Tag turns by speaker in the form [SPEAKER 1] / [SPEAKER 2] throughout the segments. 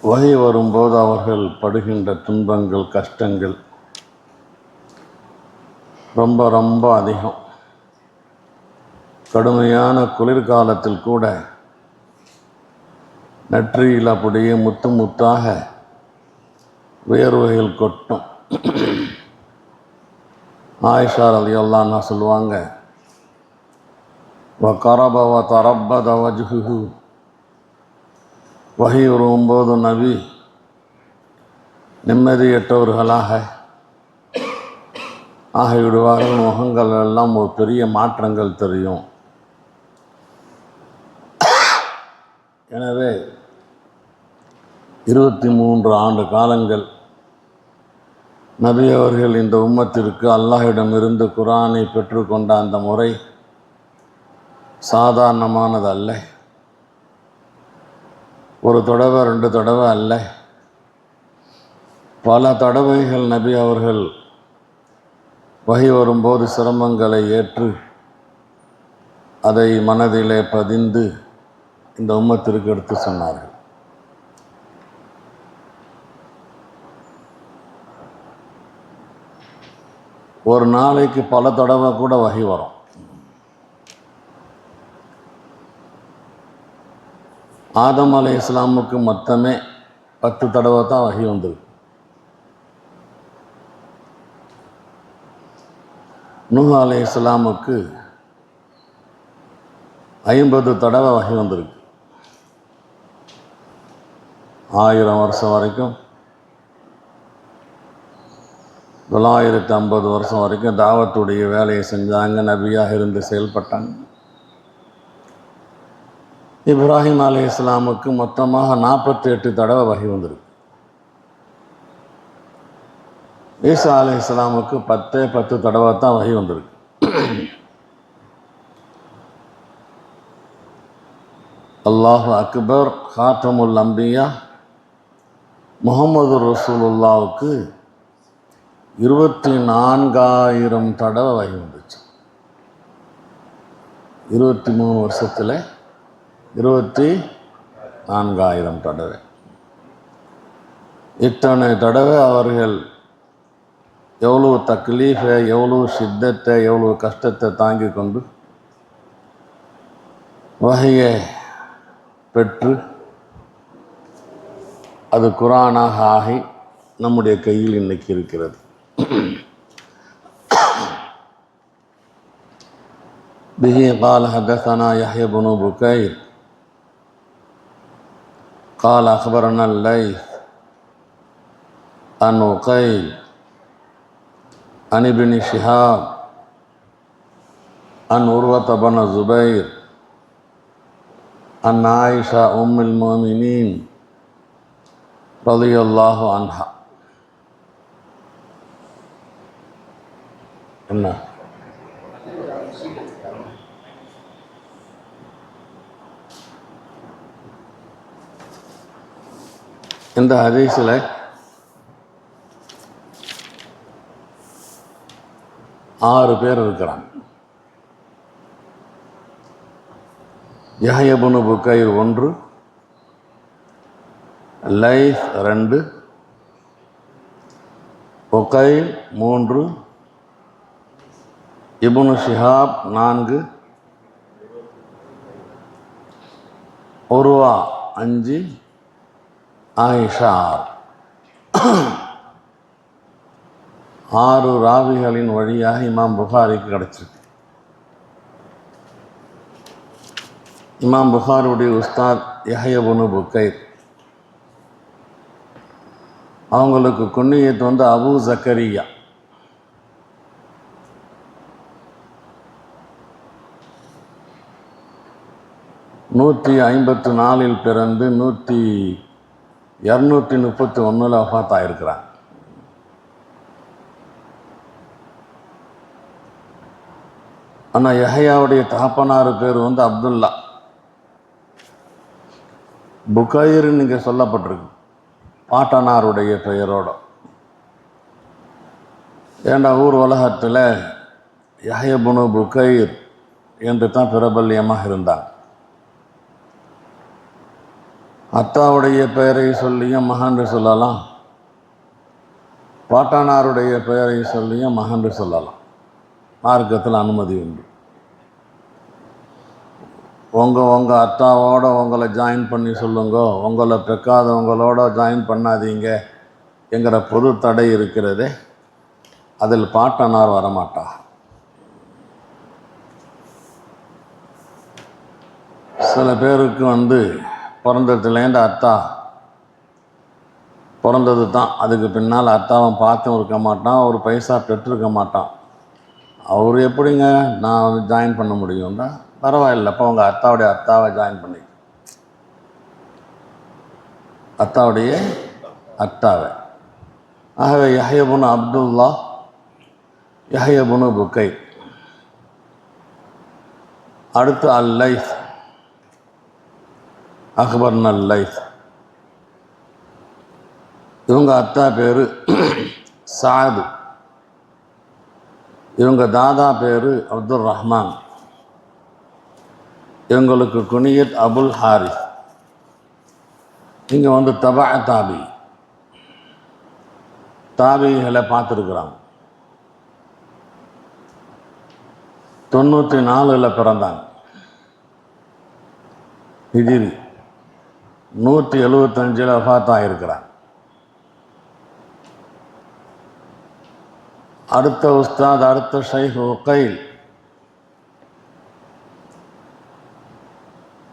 [SPEAKER 1] வகை வரும்போது அவர்கள் படுகின்ற துன்பங்கள், கஷ்டங்கள் ரொம்ப ரொம்ப அதிகம். கடுமையான குளிர்காலத்தில் கூட நெற்றியில் அப்படியே முத்து முத்தாக வேர்வைகள் கொட்டும். ஆயிஷா ரலியல்லாஹு அன்ஹா சொல்லுவாங்க, வகரப வதரப்பத வஜ்ஹுஹு, வஹி வரும்போது நபி நிம்மதியற்றவர்களாக ஆகிவிடுவார்கள். முகங்கள் எல்லாம் ஒரு பெரிய மாற்றங்கள் தெரியும். எனவே 23 ஆண்டு காலங்கள் நபி அவர்கள் இந்த உம்மத்திற்கு அல்லாஹ்விடமிருந்து குர்ஆனை பெற்றுக்கொண்ட அந்த முறை சாதாரணமானது அல்ல. ஒரு தடவை 2 தடவை அல்ல, பல தடவைகள் நபி அவர்கள் வஹி வரும்போது சிரமங்களை ஏற்று அதை மனதிலே பதிந்து இந்த உம்மத்திற்கு எடுத்து சொன்னார்கள். ஒரு நாளைக்கு பல தடவை கூட வஹி வரும். ஆதம் அலைஹிஸ்ஸலாமுக்கு மொத்தமே 10 தடவை தான் வஹி வந்திருக்கு. நூஹ் அலைஹிஸ்ஸலாமுக்கு 50 தடவை வஹி வந்திருக்கு. 1000 வருஷம் வரைக்கும், 950 வருஷம் வரைக்கும் தாவத்துடைய வேலையை செஞ்சாங்க, நபியாக இருந்து செயல்பட்டாங்க. இப்ராஹிம் அலைஹிஸ்ஸலாமுக்கு மொத்தமாக 48 தடவை வஹி வந்திருக்கு. ஈசா அலைஹிஸ்ஸலாமுக்கு 10 தடவை தான் வஹி வந்திருக்கு. அல்லாஹு அக்பர், காத்தமுல் அம்பியா முஹம்மது ரசூலுல்லாவுக்கு 24,000 தடவை வஹி வந்துச்சு. 23 வருஷத்தில் 24,000 தடவை. இத்தனை தடவை அவர்கள் எவ்வளோ தக்லீஃபை, எவ்வளோ சித்தத்தை, எவ்வளோ கஷ்டத்தை தாங்கி கொண்டு வஹியை பெற்று அது குர்ஆனாக ஆகி நம்முடைய கையில் இன்னைக்கு இருக்கிறது. பிஹி قال حدثنا يحيى بن بكير قال أخبرنا الليث عن عقيل عن ابن شهاب عن عروة بن الزبير عن عائشة أم المؤمنين رضي الله عنها. என்ன இந்த ஹதீஸில் 6 பேர் இருக்கிறாங்க. யஹ்யா இப்னு புகைர் 1, லைஸ் 2, உகைல் 3, இப்னு ஷிஹாப் 4, உர்வா 5, ஆயிஷா 6 ராவிகளின் வழியாக இமாம் புகாரிக்கு கிடச்சிருக்கு. இமாம் புகாருடைய உஸ்தாத் யஹ்யா இப்னு புகைர், அவங்களுக்கு குன்னியத் வந்து அபு ஜக்கரியா. நூற்றி 54 பிறந்து 231 வஃபாத் ஆயிருக்கிறாங்க. ஆனால் யஹ்யாவுடைய தகப்பனார் பேர் வந்து அப்துல்லா. புகைர்னு இங்கே சொல்லப்பட்டிருக்கு பாட்டனாருடைய பெயரோட. ஏண்டா ஊர் உலகத்தில் யஹ்யா இப்னு புகைர் என்று தான் பிரபல்யமாக இருந்தாங்க. அத்தாவுடைய பெயரை சொல்லியும் மகன்று சொல்லலாம், பாட்டானாருடைய பெயரை சொல்லியும் மகன்று சொல்லலாம். மார்க்கத்தில் அனுமதி உண்டு. உங்கள் அத்தாவோட உங்களை ஜாயின் பண்ணி சொல்லுங்க, உங்களை பெக்காதவங்களோட ஜாயின் பண்ணாதீங்க என்கிற பொது தடை இருக்கிறதே, அதில் பாட்டனார் வரமாட்டா. சில பேருக்கு பிறந்ததுலேருந்து அத்தா பிறந்தது தான், அதுக்கு பின்னால் அத்தாவும் பார்த்தும் இருக்க மாட்டான், ஒரு பைசா பெற்றிருக்க மாட்டான். அவர் எப்படிங்க நான் ஜாயின் பண்ண முடியும்னா பரவாயில்ல, அப்போ உங்கள் அத்தாவுடைய அத்தாவை ஜாயின் பண்ணி, அத்தாவுடைய அத்தாவை. ஆகவே யஹ்யா இப்னு அப்துல்லா, யஹ்யா இப்னு புக்கை, அடுத்து அல்-லைத், அக்பர்ன அல்-லைத். இவங்க அத்தா பேர் சாது, இவங்க தாதா பேர் அப்துல் ரஹ்மான், இவங்களுக்கு குனியத் அபுல் ஹாரிஸ். இங்கே தாபிகளை பார்த்துருக்குறாங்க. 94 பிறந்தாங்க ஹிஜ்ரி, 175 வஃபாத் ஆகியிருக்கிறாங்க. அடுத்த உஸ்தாத், அடுத்த ஷைக்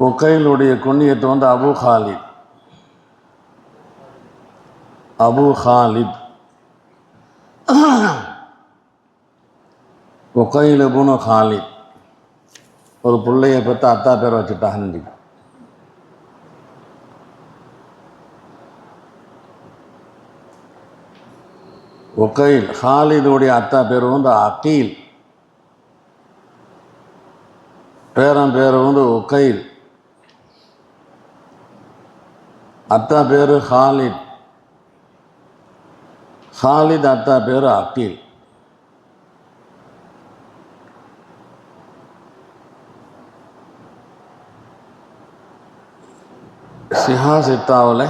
[SPEAKER 1] உக்கைலுடைய குன்னியத்து அபு ஹாலித். உக்கைல் இப்னு ஹாலித் ஒரு பிள்ளையை பெற்று அத்தா பேர் வச்சுட்டாங்க. உக்கைல் ஹாலிதுடைய அத்தா பேர் அகீல், பேரன் பேர் உக்கைல், அத்தா பேர் ஹாலித். ஹாலித் அத்தா பேர் அகீல். சித்தாவில்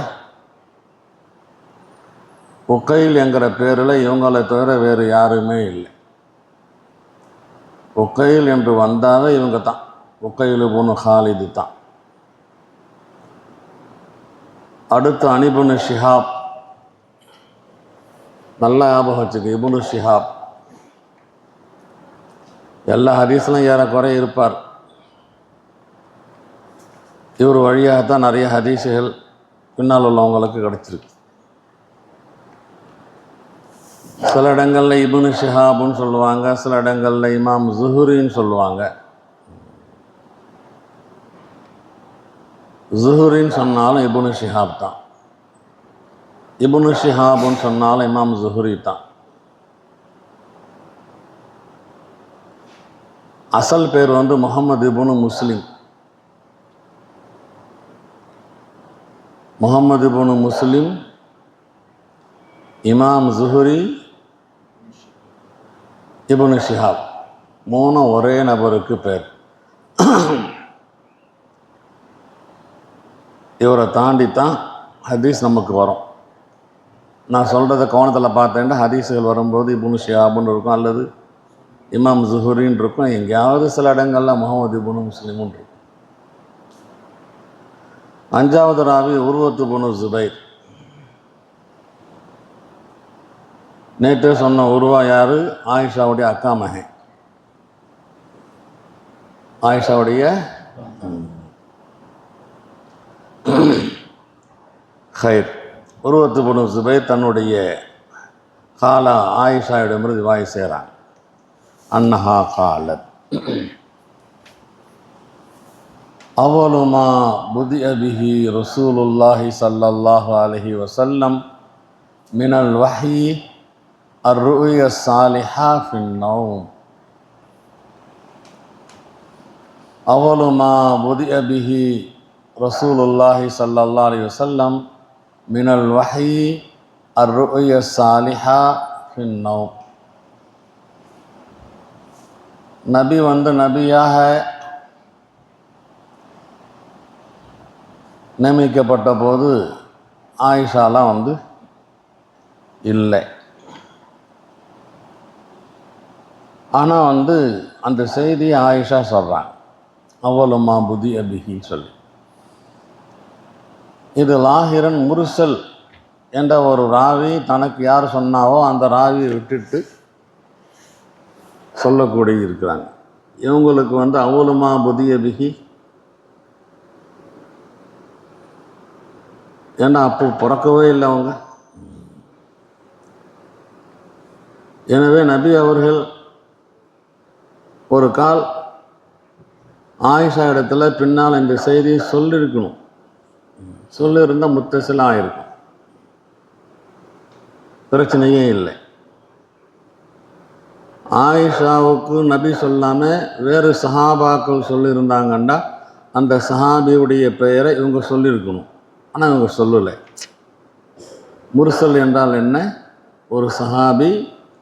[SPEAKER 1] உக்கைல் என்கிற பேரில் இவங்களை தவிர வேறு யாருமே இல்லை. உக்கைல் என்று வந்தாவே இவங்க தான், உக்கைல் இப்னு ஹாலிது தான். அடுத்து இப்னு ஷிஹாப், நல்லா ஞாபகம் வச்சுக்கு, இப்னு ஷிஹாப் எல்லா ஹதீஸ்லையும் ஏறக்குறை இருப்பார். இவர் வழியாகத்தான் நிறைய ஹதீஸுகள் பின்னால் உள்ளவங்களுக்கு கிடச்சிருக்கு. சில இடங்களில் இப்னு ஷிஹாப்னு சொல்லுவாங்க, சில இடங்களில் இமாம் ஸுஹ்ரின்னு சொல்லுவாங்க. ஸுஹ்ரின்னு சொன்னாலும் இப்னு ஷிஹாப் தான், இப்னு ஷிஹாப்னு சொன்னாலும் இமாம் ஸுஹ்ரி தான். அசல் பேர் முஹம்மது இப்னு முஸ்லிம். முஹம்மது இப்னு முஸ்லிம், இமாம் ஸுஹ்ரி, இப்னு ஷிஹாப், 3 ஒரே நபருக்கு பேர். இவரை தாண்டி தான் ஹதீஸ் நமக்கு வரும். நான் சொல்கிறத கவனத்தில் பார்த்தேன்டா ஹதீஸுகள் வரும்போது இப்னு ஷிஹாப்னு இருக்கும், அல்லது இமாம் ஸுஹ்ரின்னு இருக்கும், எங்கேயாவது சில இடங்களில் முஹம்மது இப்னு முஸ்லிம்னு இருக்கும். 5வது ராவி உர்வத்து இப்னு ஸுபைர். நேற்று சொன்ன உருவா யார்? ஆயிஷாவுடைய அக்கா மகன், ஆயிஷாவுடைய ஹைர். உர்வத்து இப்னு ஸுபைர் தன்னுடைய காலா ஆயிஷாவிடமிருந்து ரிவாய் செய்கிறாங்க. அன்னஹா காலத் அவ்வளு மா புதிஅ பிஹி ரசூலுல்லாஹி ஸல்லல்லாஹு அலைஹி வஸல்லம் மினல் வஹ்யி அர்-ரு'யா ஸாலிஹா ஃபின் நௌம். அவ்வளு மா புதிஅ பிஹி ரசூலுல்லாஹி ஸல்லல்லாஹு அலைஹி வஸல்லம் மினல் வஹ்யி அர்-ரு'யா ஸாலிஹா ஃபின் நௌம். நபியாக நியமிக்கப்பட்ட போது ஆயிஷாலாம் இல்லை. ஆனால் அந்த செய்தியை ஆயிஷா சொல்கிறாங்க, அவ்வளமா புதி அபிஹின்னு சொல்லி. இது லாஹிரன் முர்சல் என்ற ஒரு ராவி தனக்கு யார் சொன்னாவோ அந்த ராவியை விட்டுட்டு சொல்லக்கூடிய இருக்கிறாங்க. இவங்களுக்கு அவ்வளமா புதி அபிஹி, ஏன்னா அப்போ பிறக்கவே இல்லை அவங்க. எனவே நபி அவர்கள் ஒரு கால் ஆயிஷா இடத்துல பின்னால் இந்த செய்தியை சொல்லியிருக்கணும். சொல்லியிருந்தால் முத்தசிலாக ஆயிருக்கும், பிரச்சனையே இல்லை. ஆயிஷாவுக்கு நபி சொல்லாமல் வேறு சஹாபாக்கள் சொல்லியிருந்தாங்கன்னா அந்த சஹாபியுடைய பெயரை இவங்க சொல்லியிருக்கணும். ஆனால் இவங்க சொல்லலை. முர்சல் என்றால் என்ன? ஒரு சஹாபி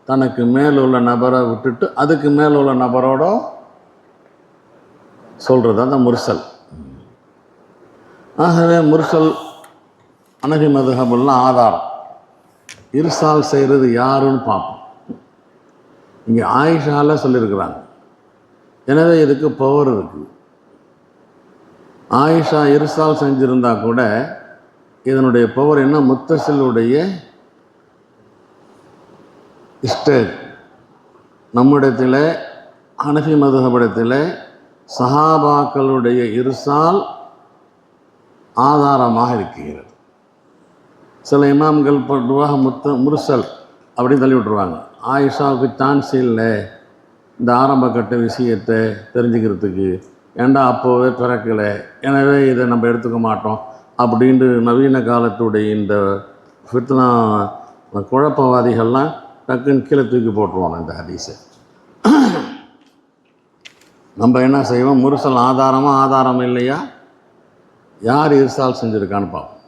[SPEAKER 1] தனக்கு மேலுள்ள நபரை விட்டுட்டு அதுக்கு மேலுள்ள நபரோட சொல்கிறது அந்த முர்சல். ஆகவே முர்சல் ஹனஃபி மதுஹபுல்லாம் ஆதாரம். இர்சால் செய்கிறது யாருன்னு பார்ப்போம். இங்கே ஆயிஷால சொல்லியிருக்கிறாங்க. எனவே இதுக்கு பவர் இருக்குது. ஆயிஷா இர்சால் செஞ்சிருந்தா கூட இதனுடைய பவர் என்ன? முத்தசிலுடைய ஸ்டேஜ். நம்மிடத்தில் ஹனஃபி மதுஹபிடத்தில் சஹாபாக்களுடைய இர்சால் ஆதாரமாக இருக்கிறது. சில இமாம்கள் பொதுவாக முர்சல் அப்படின்னு தள்ளி விட்டுருவாங்க. ஆயிஷாவுக்கு சான்ஸ் இல்லை இந்த ஆரம்ப கட்ட விஷயத்தை தெரிஞ்சுக்கிறதுக்கு, ஏண்டா அப்போவே பிறக்கலை, எனவே இதை நம்ம எடுத்துக்க மாட்டோம் அப்படின்ட்டு நவீன காலத்துடைய இந்த ஃபித்னா குழப்பவாதிகள்லாம் டக்குன்னு கீழே தூக்கி போட்டுருவாங்க இந்த ஹதீஸை. நம்ம என்ன செய்வோம்? முர்சல் ஆதாரமாக ஆதாரம் இல்லையா, யார் இர்சால் செஞ்சுருக்கான்னு பார்ப்போம்.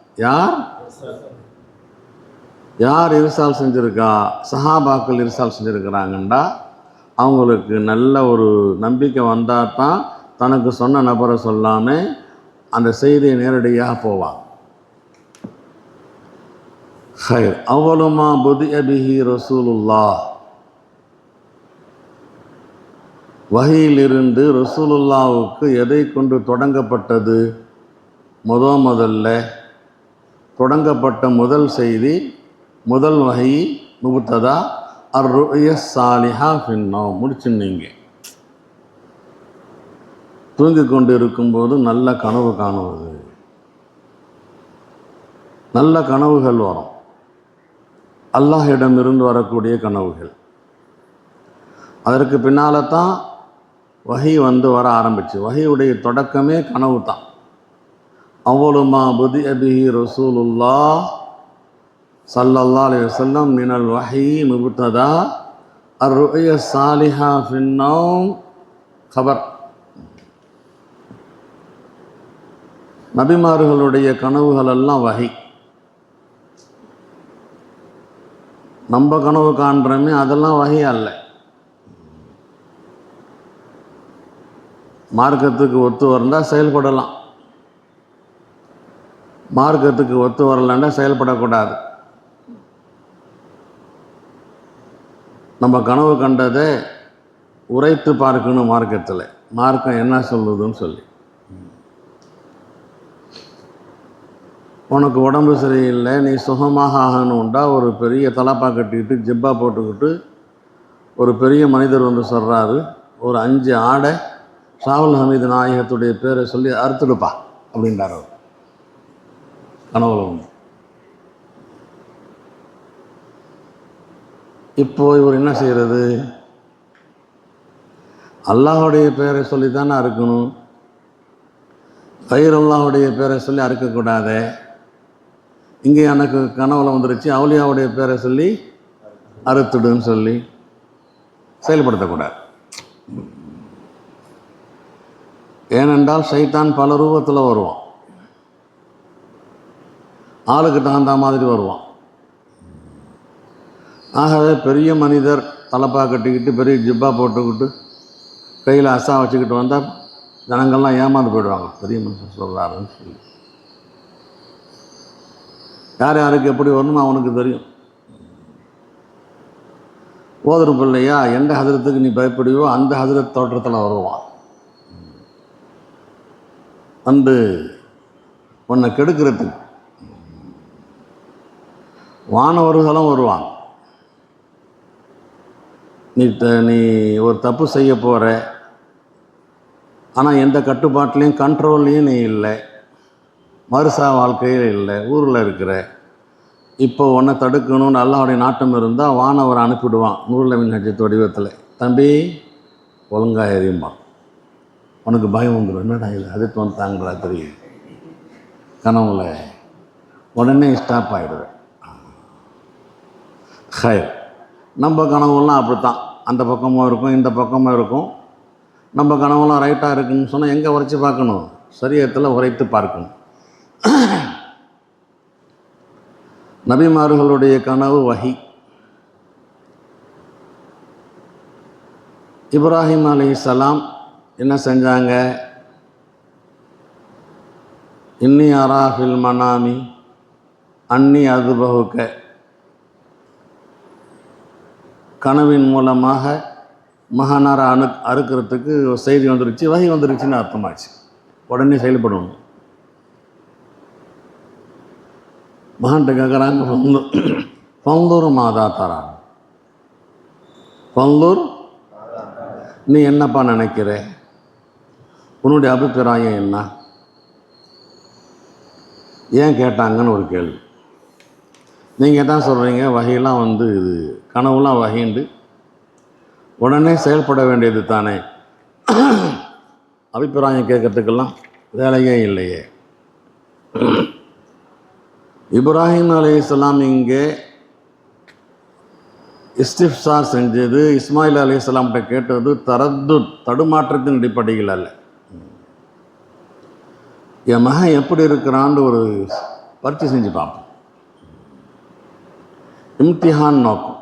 [SPEAKER 1] யார் இர்சால் செஞ்சுருக்கா? சஹாபாக்கள் இர்சால் செஞ்சுருக்கிறாங்கண்டா அவங்களுக்கு நல்ல ஒரு நம்பிக்கை வந்தால் தான் தனக்கு சொன்ன நபரை சொல்லாமல் அந்த செய்தியை நேரடியாக போவாங்க. ஹைர் அவ்வளமா புதிய பிஹி ரசூலுல்லாஹ், வஹியிலிருந்து ரசூலுல்லாவுக்கு எதை கொண்டு தொடங்கப்பட்டது? முதல்ல தொடங்கப்பட்ட முதல் செய்தி, முதல் வஹி முபத்ததா அர்-ரு'ய ஸாலிஹா ஃபின்-நௌம். முடிச்சுன்னீங்க. தூங்கி கொண்டு இருக்கும்போது நல்ல கனவு காணுவது. நல்ல கனவுகள் வரும், அல்லாஹ்விடமிருந்து வரக்கூடிய கனவுகள். அதற்கு பின்னால் தான் வஹி வர ஆரம்பிச்சு. வஹியுடைய தொடக்கமே கனவு தான். அவ்வளமா புதிய பிஹி ரசூலுல்லாஹ் ஸல்லல்லாஹு அலைஹி வஸல்லம் மினல் வஹி முப்ததா அர்-ரு'ய ஸாலிஹா ஃபின்-நௌம் கபர். நபிமார்களுடைய கனவுகள் எல்லாம் வஹி. நம்ம கனவு காண்றோமே அதெல்லாம் வஹி அல்ல. மார்க்கத்துக்கு ஒத்து வந்தால் செயல்படலாம், மார்க்கத்துக்கு ஒத்து வரலன்னா செயல்படக்கூடாது. நம்ம கனவு கண்டதை உரைத்து பார்க்கணும் மார்க்கத்தில், மார்க்கம் என்ன சொல்லுதுன்னு சொல்லி. உனக்கு உடம்பு சரியில்லை, நீ சுகமாக ஆகணும்டா ஒரு பெரிய தலப்பா கட்டிக்கிட்டு ஜிப்பா போட்டுக்கிட்டு ஒரு பெரிய மனிதர் சொல்கிறாரு, ஒரு 5 ஆடை ஷாவுல் ஹமீது நாயகத்துடைய பேரை சொல்லி அறுத்துடுப்பா அப்படின்றார் அவர் கனவுல. இப்போ இவர் என்ன செய்கிறது? அல்லாஹுடைய பேரை சொல்லி தானே அறுக்கணும், கைரல்லாஹுடைய பேரை சொல்லி அறுக்கக்கூடாது. இங்கே எனக்கு கனவுல வந்துருச்சு அவுலியாவுடைய பேரை சொல்லி அறுத்துடுன்னு சொல்லி செயல்படுத்தக்கூடாது. ஏனென்றால் ஷைத்தான் பல ரூபத்தில் வருவான், ஆளுக்கு தகுந்த மாதிரி வருவான். ஆகவே பெரிய மனிதர் தலப்பா கட்டிக்கிட்டு பெரிய ஜிப்பா போட்டுக்கிட்டு கையில் அசா வச்சுக்கிட்டு வந்தால் ஜனங்கள்லாம் ஏமாந்து போயிடுவாங்க, பெரிய மனுஷன் சொல்கிறாருன்னு சொல்லி. யார் யாருக்கு எப்படி வரணுமோ அவனுக்கு தெரியும். ஓதுரு பிள்ளையா எந்த ஹதரத்துக்கு நீ பயப்படுவோ அந்த ஹதரத் தோற்றத்தில் வருவான். வந்து உன்னை கெடுக்கிறதுக்கு வானவர்களும் வருவாங்க. நீ ஒரு தப்பு செய்ய போகிற, ஆனால் எந்த கட்டுப்பாட்டிலையும் கண்ட்ரோல்லையும் நீ இல்லை, மறுசா வாழ்க்கையில் இல்லை, ஊரில் இருக்கிற, இப்போ உன்னை தடுக்கணும்னு அல்லாஹ்வுடைய நாட்டம் இருந்தால் வானவர் அனுப்பிடுவான் நூறுல மின் ஹஜ்ஜத் வடிவத்தில். தம்பி ஒழுங்காக எறியும்பான். உனக்கு பயம் வந்துடும். என்னடா இது அதுக்கு வந்துட்டாங்கடா தெரியும், கனவுல உடனே ஸ்டாப் ஆகிடுவேன். ஹயர் நம்ம கனவுலாம் அப்படித்தான், அந்த பக்கமும் இருக்கும் இந்த பக்கமும் இருக்கும். நம்ம கனவுலாம் ரைட்டாக இருக்குன்னு சொன்னால் எங்கே உரைச்சி பார்க்கணும்? சரியத்தில் உரைத்து பார்க்கணும். நபிமார்களுடைய கனவு வஹி. இப்ராஹிம் அலைஹிஸ்ஸலாம் என்ன செஞ்சாங்க? இன்னி அரா ஃபில் மனாமி அன்னி அதுபஹுக்க, கனவின் மூலமாக மகானாரை அறுக்கிறதுக்கு செய்தி வந்துருச்சு, வஹி வந்துருச்சுன்னு அர்த்தமாச்சு. உடனே செயல்படணும். மகான்கிட்ட கேட்குறாங்க, பந்தூர் மாதா தரான், பந்தூர் நீ என்னப்பா நினைக்கிற, உன்னுடைய அபிப்பிராயம் என்ன? ஏன் கேட்டாங்கன்னு ஒரு கேள்வி. நீங்கள் தான் சொல்கிறீங்க வகையெல்லாம் வந்து இது கனவுலாம் வகைண்டு உடனே செயல்பட வேண்டியது தானே, அபிப்பிராயம் கேட்கறதுக்கெல்லாம் வேலையே இல்லையே. இப்ராஹிம் அலைஹிஸ்ஸலாம் இங்கே இஸ்திஃப்சார் செஞ்சது, இஸ்மாயில் அலைஹிஸ்ஸலாம்கிட்ட கேட்டது தடுமாற்றத்தின் அடிப்படையில் அல்ல. என் மகன் எப்படி இருக்கிறான்னு ஒரு பரீட்சை செஞ்சு பார்ப்போம். இம்திஹான் நோக்கம்.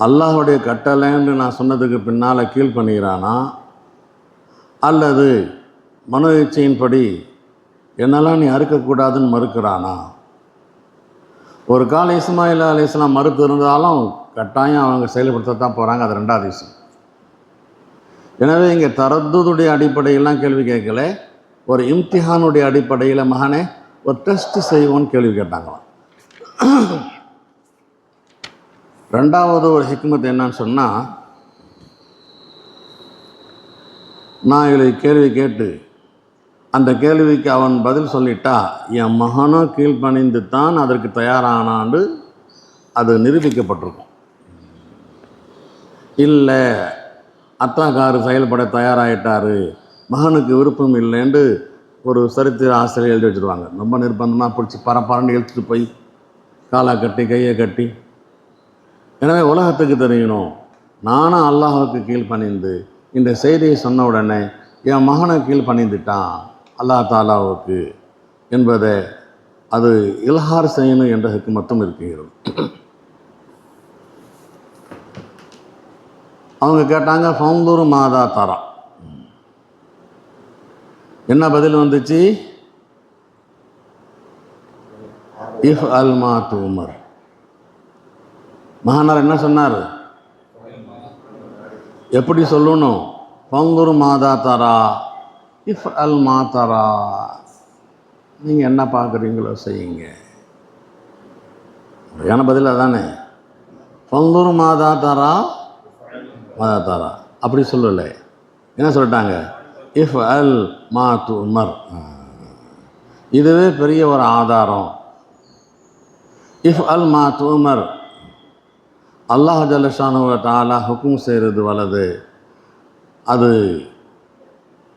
[SPEAKER 1] அல்லாஹ்வுடைய கட்டளைன்னு நான் சொன்னதுக்கு பின்னால் கீழ் பண்ணிக்கிறானா, அல்லது மனோ இச்சையின்படி என்னெல்லாம் நீ அறுக்கக்கூடாதுன்னு மறுக்கிறானா? ஒரு கால இஸ்மாயில் அலைஹிஸ்ஸலாம் மறுத்து இருந்தாலும் கட்டாயம் அவங்க செயல்படுத்தத்தான் போகிறாங்க. அது ரெண்டாவது விஷயம். எனவே இங்கே தரத்துடைய அடிப்படையெல்லாம் கேள்வி கேட்கல, ஒரு இம்திஹானுடைய அடிப்படையில் மகனே ஒரு டெஸ்ட் செய்வோன்னு கேள்வி கேட்டாங்களாம். ரெண்டாவது ஒரு ஹிக்மத் என்னன்னு சொன்னால், நான் இவளை கேள்வி கேட்டு அந்த கேள்விக்கு அவன் பதில் சொல்லிட்டா என் மகனும் கீழ்ப்பணிந்து தான் அதற்கு தயாரானான்னு அது நிரூபிக்கப்பட்டிருக்கும். இல்லை அத்தாக்காரு செயல்பட தயாராகிட்டார், மகனுக்கு விருப்பம் இல்லைன்னு ஒரு சரித்திர ஆசிரியர் எழுதி வச்சுருவாங்க. ரொம்ப நிர்பந்தமாக பிடிச்சி பரப்பரன்னு இழுத்துட்டு போய் காலை கட்டி கையை கட்டி. எனவே உலகத்துக்கு தெரியணும், நானும் அல்லாஹுக்கு கீழ்ப்பணிந்து இந்த செய்தியை சொன்ன உடனே என் மகனை கீழ்ப்பணிந்துட்டான் அல்லாஹ் தாலாவுக்கு என்பதை அது இல்ஹார் செய்யணும் என்ற ஹிக்மத்தும் இருக்கிறது. அவங்க கேட்டாங்க, ஃபவுந்தூர் மாதா தாரா, என்ன பதில் வந்துச்சு? இஃப் அல் மா துமர். மகானார் என்ன சொன்னார்? எப்படி சொல்லணும்? ஃபவுந்தூர் மாதா தாரா இஃப் அல் மா தாரா, நீங்கள் என்ன பார்க்குறீங்களோ செய்யுங்க. முறையான பதில் அதானே. ஃபவுந்தூர் மாதா தாரா மாதா தாரா அப்படி சொல்லலை. என்ன சொல்லிட்டாங்க? இஃப் அல் மா துமர். இதுவே பெரிய ஒரு ஆதாரம். இஃப் அல் மா துமர், அல்லாஹ் ஜல்லஷானு வ தஆலா ஹுக்கும் செய்கிறது வலது, அது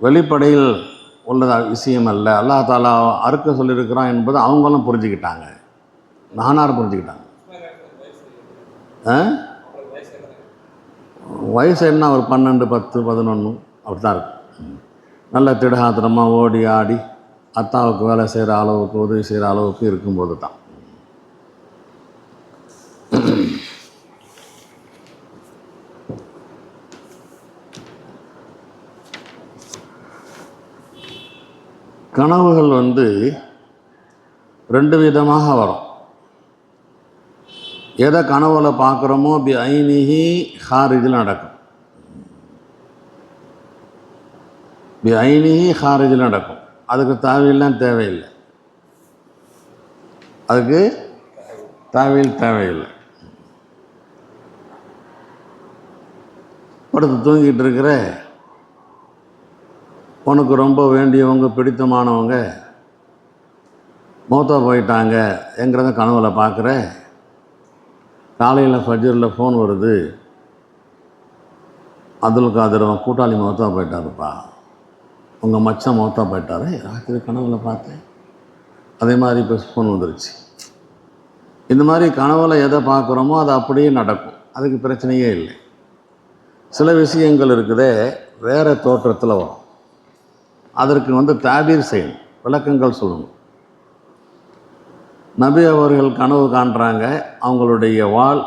[SPEAKER 1] வெளிப்படையில் உள்ள விஷயம் அல்ல. அல்லாஹ் தாலா அறுக்க சொல்லியிருக்கிறான் என்பது அவங்களும் புரிஞ்சுக்கிட்டாங்க, நானார் புரிஞ்சுக்கிட்டாங்க. வயசு என்ன, ஒரு 12, 10, 11 அப்படி தான் இருக்கும். நல்ல திடகாத்திரமாக ஓடி ஆடி அத்தாவுக்கு வேலை செய்கிற அளவுக்கு உதவி செய்கிற அளவுக்கு இருக்கும்போது தான். கனவுகள் ரெண்டு விதமாக வரும். எதை கனவுல பார்க்குறோமோ பி ஐனிஹி ஹாரிஜில் நடக்கும். பி ஐனிஹி ஹாரிஜில் நடக்கும். அதுக்கு தாவீல்லாம் தேவையில்லை. அதுக்கு தாவீல் தேவையில்லை. படுத்து தூங்கிட்டு இருக்கிற உனக்கு ரொம்ப வேண்டியவங்க பிடித்தமானவங்க மௌத்தா போயிட்டாங்க என்கிறத கனவுல பார்க்குற. காலையில் ஃபஜ்ரில் ஃபோன் வருது, அப்துல் காதர் கூட்டாளி மௌத்தா போயிட்டாருப்பா, உங்கள் மச்சான் மௌத்தா போயிட்டாரு, ராத்திரி கனவுல பார்த்தேன். அதே மாதிரி இப்போ ஃபோன் வந்துருச்சு. இந்த மாதிரி கனவுல எதை பார்க்குறோமோ அது அப்படியே நடக்கும். அதுக்கு பிரச்சனையே இல்லை. சில விஷயங்கள் இருக்குதே வேறு தோற்றத்தில் வரும். அதற்கு தாபீர் செய்யணும், விளக்கங்கள் சொல்லணும். நபி அவர்கள் கனவு காண்றாங்க, அவங்களுடைய வாள்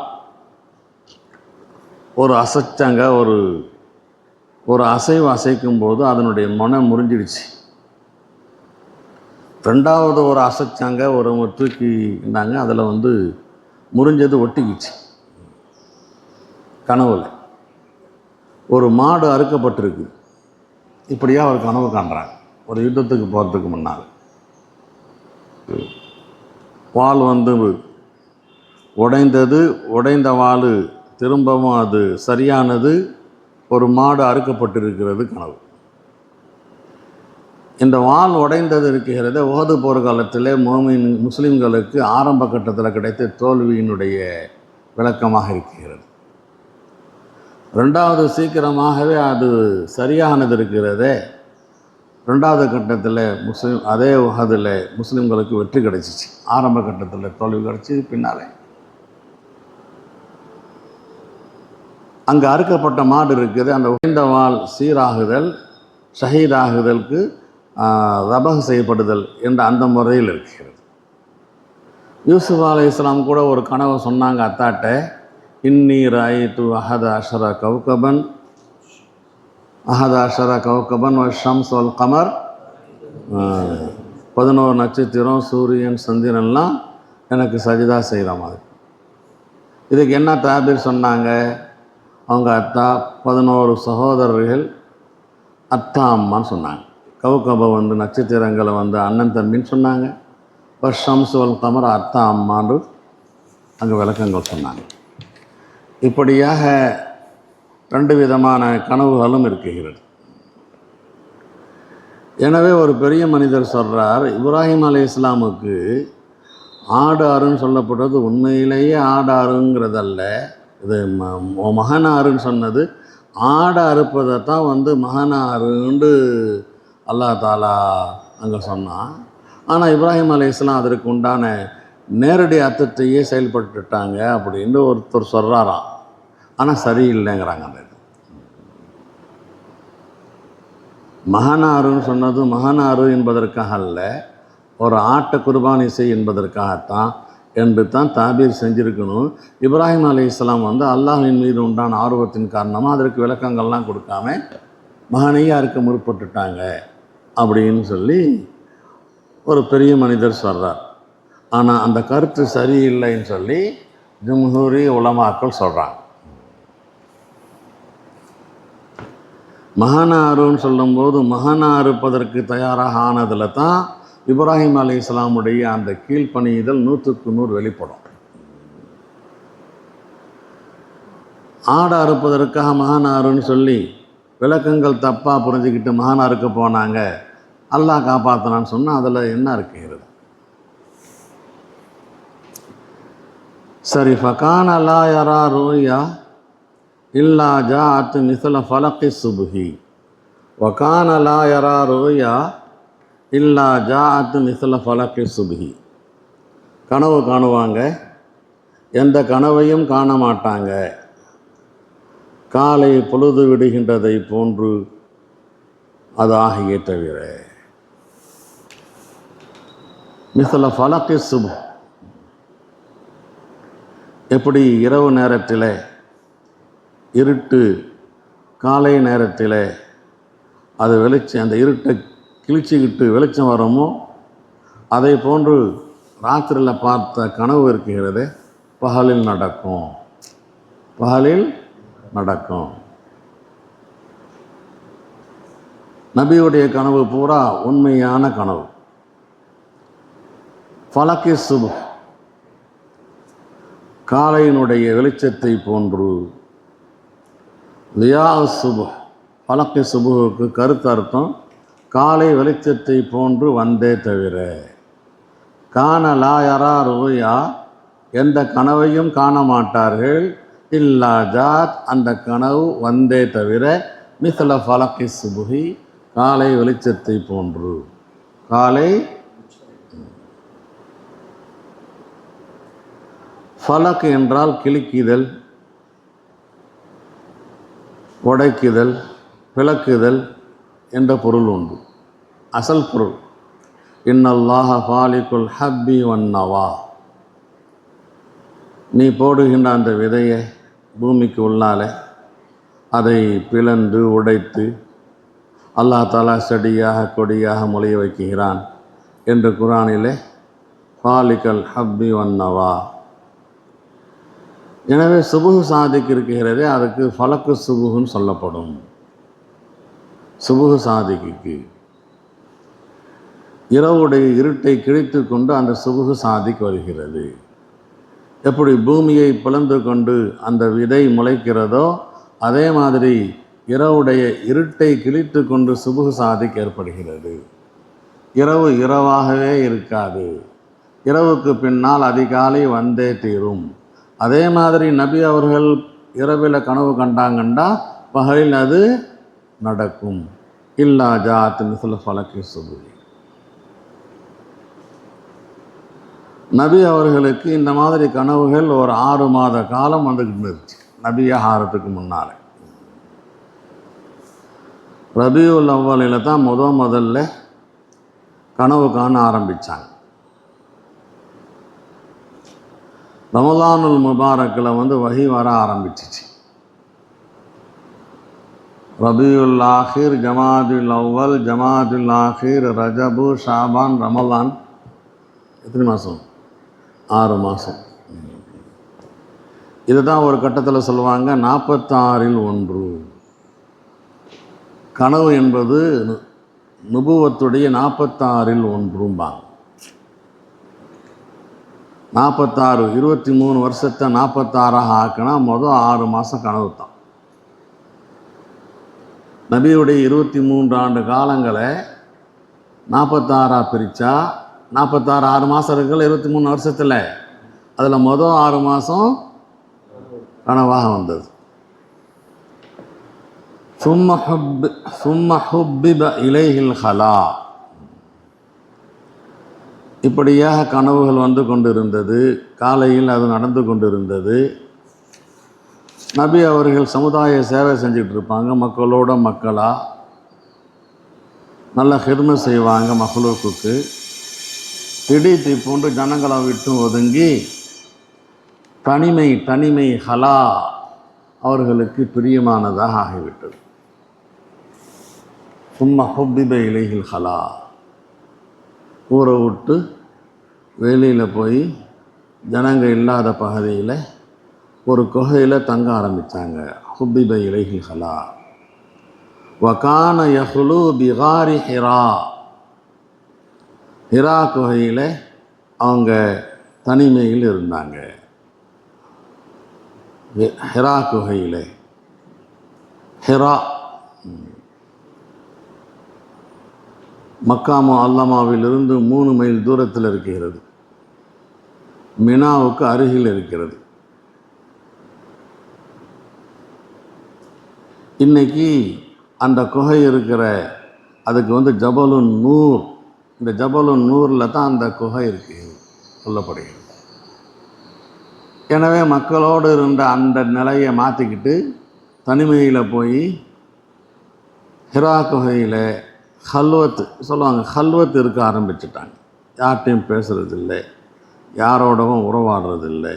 [SPEAKER 1] ஒரு அசைச்சாங்க, ஒரு அசைவு அசைக்கும்போது அதனுடைய மனம் முறிஞ்சிடுச்சு. ரெண்டாவது ஒரு அசைச்சாங்க, ஒரு தூக்கி இருந்தாங்க, அதில் முறிஞ்சது ஒட்டிக்கிச்சு. கனவுல ஒரு மாடு அறுக்கப்பட்டிருக்கு. இப்படியா அவர் கனவு காண்றாங்க. ஒரு யுத்தத்துக்கு போகிறதுக்கு முன்னால் வாள் உடைந்தது. உடைந்த வாள் திரும்பவும் அது சரியானது. ஒரு மாடு அறுக்கப்பட்டிருக்கிறது கனவு. இந்த வாள் உடைந்தது இருக்கிறது உஹது போர்க்காலத்தில் முஸ்லிம்களுக்கு ஆரம்ப கட்டத்தில் கிடைத்த தோல்வியினுடைய விளக்கமாக இருக்கிறது. ரெண்டாவது சீக்கிரமாகவே அது சரியானது இருக்கிறதே. ரெண்டாவது கட்டத்தில் அதே உஹதில் முஸ்லிம்களுக்கு வெற்றி கிடைச்சிச்சு. ஆரம்ப கட்டத்தில் தோல்வி கிடைச்சி பின்னாலே அங்கே அறுக்கப்பட்ட மாடு இருக்குது. அந்த உடைந்த வாள் சீராகுதல், ஷஹீதாகுதலுக்கு ரபஹ் செய்யப்படுதல் என்ற அந்த முறையில் இருக்கிறது. யூசுப் அலைஹிஸ்ஸலாம் கூட ஒரு கனவை சொன்னாங்க அத்தாட்ட, இன்னி ராயித்து அஹத அஷர கௌகபன் ஷம்ஸ் வல் கமர், 11 நட்சத்திரம் சூரியன் சந்திரன்லாம் எனக்கு சஜிதா செய்கிற மாதிரி. இதுக்கு என்ன தாபீர் சொன்னாங்க? அவங்க அத்தா 11 சகோதரர்கள் அத்தா அம்மான்னு சொன்னாங்க. கௌகப நட்சத்திரங்களை அண்ணன் தம்பின்னு சொன்னாங்க. ஷம்ஸ் வல் கமர் அத்தா அம்மான்னு அங்கே விளக்கங்கள் சொன்னாங்க. இப்படியாக ரெண்டு விதமான கனவுகளும் இருக்குகிறது. எனவே ஒரு பெரிய மனிதர் சொல்கிறார், இப்ராஹிம் அலைஹிஸ்ஸலாமுக்கு ஆடாருன்னு சொல்லப்பட்டது உண்மையிலேயே ஆடாருங்கிறதல்ல. இது மகனாருன்னு சொன்னது ஆடை அறுப்பதை தான் மகனாருன்னு அல்லாஹ் தாலா அங்கே சொன்னான். ஆனால் இப்ராஹிம் அலைஹிஸ்ஸலாம் அதற்கு உண்டான நேரடி அர்த்தத்தையே செயல்பட்டுட்டாங்க அப்படின்னு ஒருத்தர் சொல்கிறாராம். ஆனால் சரியில்லைங்கிறாங்க. அந்த மகனாருன்னு சொன்னது மகனாரு என்பதற்காக அல்ல, ஒரு ஆட்டை குர்பானி செய் என்பதற்காகத்தான் என்று தான் தாபீர் செஞ்சுருக்கணும். இப்ராஹிம் அலைஹிஸ்ஸலாம் அல்லாஹ்வின் மீது உண்டான ஆர்வத்தின் காரணமாக அதற்கு விளக்கங்கள்லாம் கொடுக்காம மகனையே அறுக்க முற்பட்டுட்டாங்க அப்படின்னு சொல்லி ஒரு பெரிய மனிதர் சொல்கிறார். ஆனால் அந்த கருத்து சரியில்லைன்னு சொல்லி ஜும்ஹூரி உலமாக்கள் சொல்கிறாங்க. மகனாருன்னு சொல்லும்போது மகனா அறுப்பதற்கு தயாராக ஆனதில் தான் இப்ராஹிம் அலைஹிஸ்ஸலாமுடைய அந்த கீழ்ப்பணியுதல் 100க்கு 100 வெளிப்படும். ஆடை அறுப்பதற்காக மகனாருன்னு சொல்லி விளக்கங்கள் தப்பாக புரிஞ்சுக்கிட்டு மகனா அறுக்க போனாங்க, அல்லாஹ் காப்பாற்றினான்னு சொன்னால் அதில் என்ன இருக்கிறது? சரி, ஃபகான லா யரா ருயா இல்லா ஜாஅத் மிஸ்ல ஃபலகி சுப்ஹி வகான லா யரா ருயா இல்லா ஜாஅத் மிஸ்ல ஃபலகி சுப்ஹி. கனவு காணுவாங்க, எந்த கனவையும் காண மாட்டாங்க, காலை பொழுது விடுகின்றதை போன்று அது ஆகியே தவிர. மிஸ்ல ஃபலகி சுப்ஹ், எப்படி இரவு நேரத்தில் இருட்டு காலை நேரத்தில் அது வெளிச்சம் அந்த இருட்டை கிழிச்சிக்கிட்டு வெளிச்சம் வருமோ அதை போன்று ராத்திரியில் பார்த்த கனவு இருக்கிறது பகலில் நடக்கும், பகலில் நடக்கும். நபியுடைய கனவு பூரா உண்மையான கனவு. ஃபலக்கி சுபுஹ், காலையினுடைய வெளிச்சத்தை போன்று. லியா சுபுஹ், ஃபலக்கி சுபுஹுக்கு கருத்தர்த்தம் காலை வெளிச்சத்தை போன்று வந்தே தவிர. கான லா யரா ருயா, எந்த கனவையும் காண மாட்டார்கள். இல்லா ஜாத், அந்த கனவு வந்தே தவிர. மிஸ்ல ஃபலக்கி சுபுஹி, காலை வெளிச்சத்தை போன்று. காலை ஃபலக் என்றால் கிழிக்குதல், உடைக்குதல், பிளக்குதல் என்ற பொருள் உண்டு. அசல் பொருள் இன்னல்லாஹ ஃபாலிகுல் ஹப்பி வன்னவா, நீ போடுகின்ற அந்த விதையை பூமிக்கு உள்ளாலே அதை பிளந்து உடைத்து அல்லாஹ் தஆலா செடியாக கொடியாக முளைய வைக்கிறான் என்று குர்ஆனிலே ஃபாலிகல் ஹப்பி வன்னவா. எனவே சுபுஹ் சாதிக் இருக்கிறதே, அதுக்கு ஃபலக்கு சுபுஹுன்னு சொல்லப்படும். சுபுஹ் சாதிக்கு இரவுடைய இருட்டை கிழித்து கொண்டு அந்த சுபுஹ் சாதிக் வருகிறது. எப்படி பூமியை பிளந்து கொண்டு அந்த விதை முளைக்கிறதோ அதே மாதிரி இரவுடைய இருட்டை கிழித்து கொண்டு சுபுஹ் சாதிக் ஏற்படுகிறது. இரவு இரவாகவே இருக்காது, இரவுக்கு பின்னால் அதிகாலை வந்தே தீரும். அதே மாதிரி நபி அவர்கள் இரவில் கனவு கண்டாங்கண்டா பகலில் அது நடக்கும். இல்லா ஜாத் மிஸ்ல ஃபலக்கி சுபுஹி. நபி அவர்களுக்கு இந்த மாதிரி கனவுகள் ஒரு 6 மாத காலம் வந்துக்கிட்டு இருந்துச்சு நபியாகிறதுக்கு முன்னால். ரபியுல் அவ்வலில் தான் முதல்ல கனவு காண ஆரம்பித்தாங்க. ரமலானுல் முபாரக்கில் வஹி வர ஆரம்பிச்சிச்சு. ரபியுல் ஆஹிர், ஜமாதுல் அவ்வல், ஜமாதுல் ஆஹிர், ரஜபு, ஷாபான், ரமலான். எத்தனை மாதம்? 6 மாதம். இதுதான் ஒரு கட்டத்தில் சொல்லுவாங்க 46இல் 1. கனவு என்பது நுபுவத்துடைய 46இல் 1. 46, 23 வருஷத்தை 46ஆக ஆக்கினா 6 மாதம் கனவு தான். நபியுடைய 23 ஆண்டு காலங்களை 46ஆக பிரித்தா 46 6 மாதம் இருக்குல்ல 23 வருஷத்தில், அதில் 6 மாதம் கனவாக வந்தது. சும்ம ஹுப்பிப இலைஹில் ஹலா. இப்படியாக கனவுகள் வந்து கொண்டிருந்தது. காலையில் அது நடந்து கொண்டிருந்தது. நபி அவர்கள் சமுதாய சேவை செஞ்சுட்டு இருப்பாங்க, மக்களோட மக்களாக நல்ல ஹிர்மத் செய்வாங்க மஹ்லூக்குக்கு. திடீர்னு போன்று ஜனங்களை விட்டு ஒதுங்கி தனிமை ஹலா அவர்களுக்கு பிரியமானதாக ஆகிவிட்டது. சும்ம ஹுப்பிப இலைஹில் ஹலா, ஊரை விட்டு வெளியில் போய் ஜனங்க இல்லாத பகுதியில் ஒரு குகையில் தங்க ஆரம்பித்தாங்க. ஹுப்பிப இலைஹில் ஹலா. வகான யஹ்லு பிகாரி ஹிரா, ஹிரா குகையில் அவங்க தனிமையில் இருந்தாங்க. ஹிரா குகையில், ஹிரா மக்கா முஅல்லமாவிலிருந்து 3 மைல் தூரத்தில் இருக்கிறது. மினாவுக்கு அருகில் இருக்கிறது. இன்னைக்கு அந்த குகை இருக்கிற அதுக்கு ஜபலுன் நூர், இந்த ஜபலுன் நூரில் தான் அந்த குகை இருக்கிறது சொல்லப்படுகிறது. எனவே மக்களோடு இருந்த அந்த நிலையை மாற்றிக்கிட்டு தனிமையில் போய் ஹிரா குகையில் ஹல்வத் சொல்லுவாங்க, ஹல்வத் இருக்க ஆரம்பிச்சிட்டாங்க. யார்கிட்டையும் பேசுகிறதில்லை, யாரோடவும் உறவாடுறதில்லை.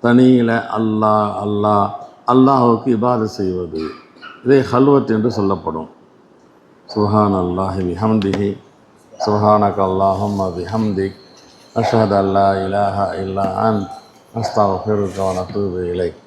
[SPEAKER 1] தனியில் அல்லாஹ் அல்லாஹ் அல்லாஹுக்கு இபாதத் செய்வது, இதே ஹல்வத் என்று சொல்லப்படும். சுப்ஹானல்லாஹி பிஹம்திஹி, சுப்ஹானக அல்லாஹும்ம பிஹம்திக், அஷ்ஹது அல்லா இலாஹா இல்லா அன்த் அஸ்தக்ஃபிருக வ அத்தூபு இலைக்.